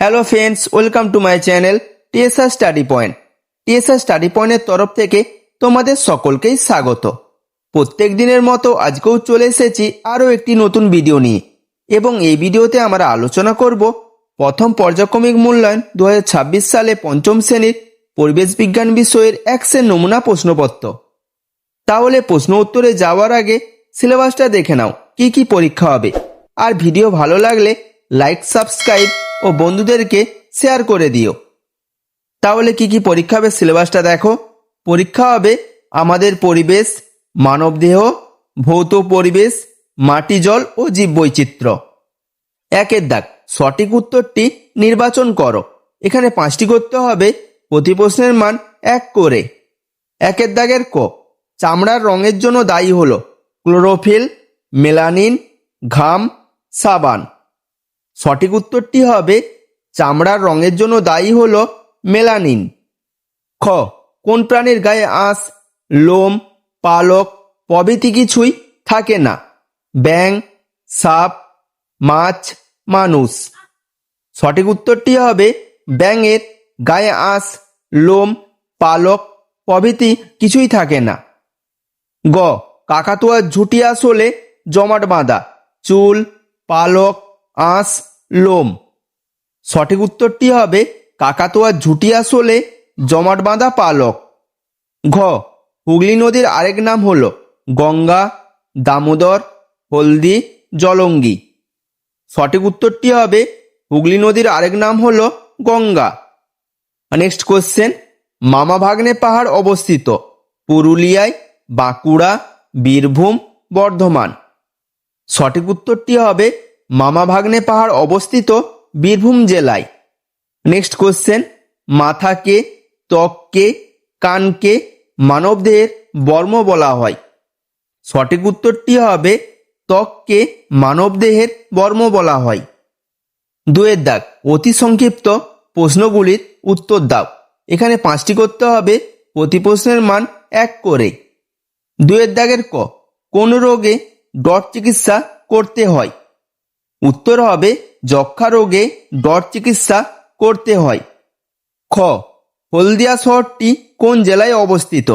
Hello friends, welcome to my channel TSR study point. TSR study পয়েন্টের তরফ থেকে তোমাদের সকলকেই স্বাগত। প্রত্যেক দিনের মতো আজকেও চলে এসেছি আরও একটি নতুন ভিডিও নিয়ে, এবং এই ভিডিওতে আমরা আলোচনা করব প্রথম পর্যায়ক্রমিক মূল্যায়ন 2026 সালে পঞ্চম শ্রেণীর পরিবেশ বিজ্ঞান বিষয়ের একশের নমুনা প্রশ্নপত্র। তাহলে প্রশ্ন উত্তরে যাওয়ার আগে সিলেবাসটা দেখে নাও, কি কি পরীক্ষা হবে। আর ভিডিও ভালো লাগলে লাইক, সাবস্ক্রাইব ও বন্ধুদেরকে শেয়ার করে দিও। তাহলে কি কি পরীক্ষা হবে সিলেবাসটা দেখো। পরীক্ষা হবে আমাদের পরিবেশ, মানবদেহ, ভৌত পরিবেশ, মাটি, জল ও জীববৈচিত্র্য। একের দাগ, সঠিক উত্তরটি নির্বাচন করো। এখানে 5টি করতে হবে, প্রতি প্রশ্নের মান 1 করে। একের দাগের ক, চামড়ার রঙের জন্য দায়ী হলো ক্লোরোফিল, মেলানিন, ঘাম, সাবান। সঠিক উত্তরটি হবে চামড়ার রঙের জন্য দায়ী হলো মেলানিন। খ, কোন প্রাণীর গায়ে আঁশ, লোম, পালক প্রভৃতি কিছুই থাকে না? ব্যাঙ, সাপ, মাছ, মানুষ। সঠিক উত্তরটি হবে ব্যাঙের গায়ে আঁশ, লোম, পালক প্রভৃতি কিছুই থাকে না। গ, কাকাতুয়ার ঝুঁটি আসলে জমাট বাঁধা চুল, পালক, আঁশ, লোম। সঠিক উত্তরটি হবে কাকাতুয়ার ঝুঁটি আসলে জমাট বাঁধা পালক। ঘ, হুগলি নদীর আরেক নাম হলো গঙ্গা, দামোদর, হলদি, জলঙ্গি। সঠিক উত্তরটি হবে হুগলি নদীর আরেক নাম হলো গঙ্গা। নেক্সট কোশ্চেন, মামা ভাগ্নে পাহাড় অবস্থিত পুরুলিয়ায়, বাঁকুড়া, বীরভূম, বর্ধমান। সঠিক উত্তরটি হবে মামা ভাগ্নে পাহাড় অবস্থিত বীরভূম জেলায়। নেক্সট কোশ্চেন, মাথাকে, ত্বককে, কানকে মানবদেহের বর্ম বলা হয়। সঠিক উত্তরটি হবে ত্বককে মানবদেহের বর্ম বলা হয়। 2এর দাগ, অতি সংক্ষিপ্ত প্রশ্নগুলির উত্তর দাও। এখানে 5টি করতে হবে, প্রতি প্রশ্নের মান 1 করে। 2এর দাগের ক, কোন রোগে ডট চিকিৎসা করতে হয়? উত্তর হবে যক্ষ্মা রোগে ডট চিকিৎসা করতে হয়। খ, হলদিয়া শহরটি কোন জেলায় অবস্থিত?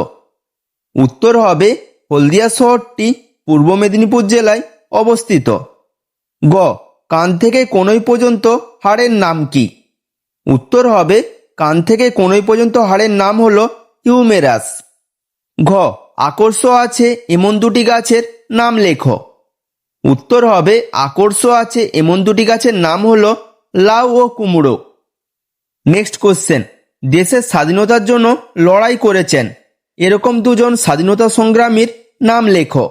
উত্তর হবে হলদিয়া শহরটি পূর্ব মেদিনীপুর জেলায় অবস্থিত। গ, কান থেকে কনুই পর্যন্ত হাড়ের নাম কি? উত্তর হবে কান থেকে কনুই পর্যন্ত হাড়ের নাম হলো হিউমেরাস। ঘ, আকর্ষ আছে এমন দুটি গাছের নাম লেখো। উত্তর হবে আকর্ষ আছে এমন দুটি গাছের নাম হলো লাউ ও কুমড়ো। নেক্সট কোশ্চেন, দেশের স্বাধীনতার জন্য লড়াই করেছেন এরকম দুজন স্বাধীনতা সংগ্রামীর নাম লেখো।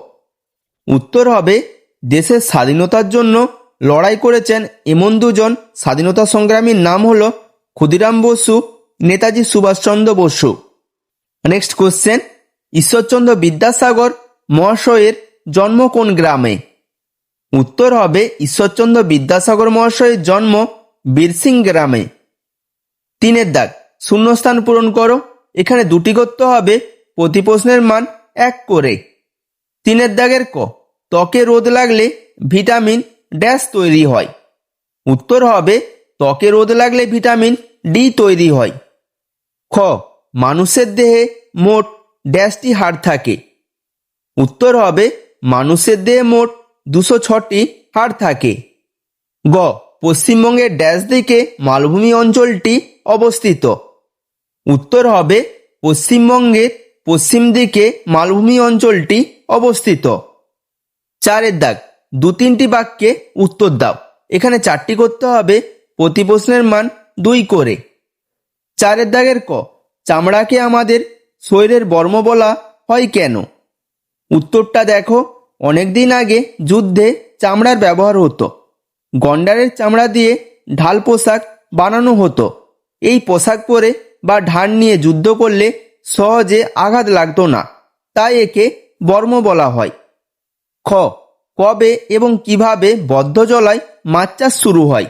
উত্তর হবে দেশের স্বাধীনতার জন্য লড়াই করেছেন এমন দুজন স্বাধীনতা সংগ্রামীর নাম হলো ক্ষুদিরাম বসু, নেতাজি সুভাষচন্দ্র বসু। নেক্সট কোশ্চেন, ঈশ্বরচন্দ্র বিদ্যাসাগর মহাশয়ের জন্ম কোন গ্রামে? উত্তর হবে ঈশ্বরচন্দ্র বিদ্যাসাগর মহাশয়ের জন্ম বীরসিং গ্রামে। 3এর দাগ, শূন্যস্থান পূরণ করো। এখানে 2টি করতে হবে, প্রতি প্রশ্নের মান 1 করে। 3এর দাগের ক, ত্বকে রোদ লাগলে ভিটামিন ড্যাশ তৈরি হয়। উত্তর হবে ত্বকে রোদ লাগলে ভিটামিন ডি তৈরি হয়। খ, মানুষের দেহে মোট ড্যাশটি হাড় থাকে। উত্তর হবে মানুষের দেহে মোট 206টি হাড় থাকে। গ, পশ্চিমবঙ্গের ড্যাশ দিকে মালভূমি অঞ্চলটি অবস্থিত। উত্তর হবে পশ্চিমবঙ্গের পশ্চিম দিকে মালভূমি অঞ্চলটি অবস্থিত। 4এর দাগ, 2-3টি বাক্যে উত্তর দাও। এখানে 4টি করতে হবে, প্রতি প্রশ্নের মান 2 করে। 4এর দাগের ক, চামড়াকে আমাদের শরীরের বর্ম বলা হয় কেন? উত্তরটা দেখো, অনেকদিন আগে যুদ্ধে চামড়ার ব্যবহার হতো। গন্ডারের চামড়া দিয়ে ঢাল পোশাক বানানো হতো। এই পোশাক পরে বা ঢাল নিয়ে যুদ্ধ করলে সহজে আঘাত লাগতো না, তাই একে বর্ম বলা হয়। খ, কবে এবং কিভাবে বদ্ধজলায় মাছ চাষ শুরু হয়?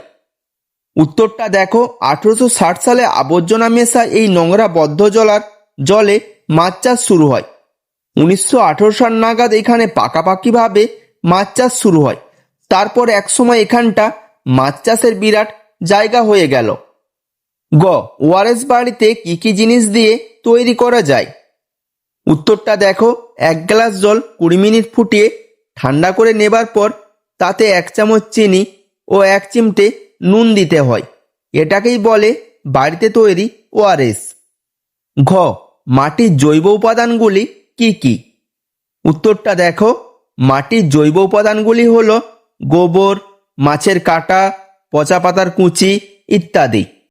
উত্তরটা দেখো, 1860 সালে আবর্জনা মেশা এই নোংরা বদ্ধজলার জলে মাছ চাষ শুরু হয়। 1918 সাল নাগাদ এখানে পাকাপাকিভাবে মাছ চাষ শুরু হয়। তারপর একসময় এখানটা মাছ চাষের বিরাট জায়গা হয়ে গেল। গ, ওআরএস বাড়িতে কি কি জিনিস দিয়ে তৈরি করা যায়? উত্তরটা দেখো, 1 গ্লাস জল 20 মিনিট ফুটিয়ে ঠান্ডা করে নেবার পর তাতে 1 চামচ চিনি ও 1 চিমটে নুন দিতে হয়। এটাকেই বলে বাড়িতে তৈরি ওআরএস। ঘ, মাটির জৈব উপাদানগুলি কি কি? উত্তরটা দেখো, মাটির জৈব উপাদানগুলি হলো গোবর, মাছের কাঁটা, পচা পাতার কুচি ইত্যাদি।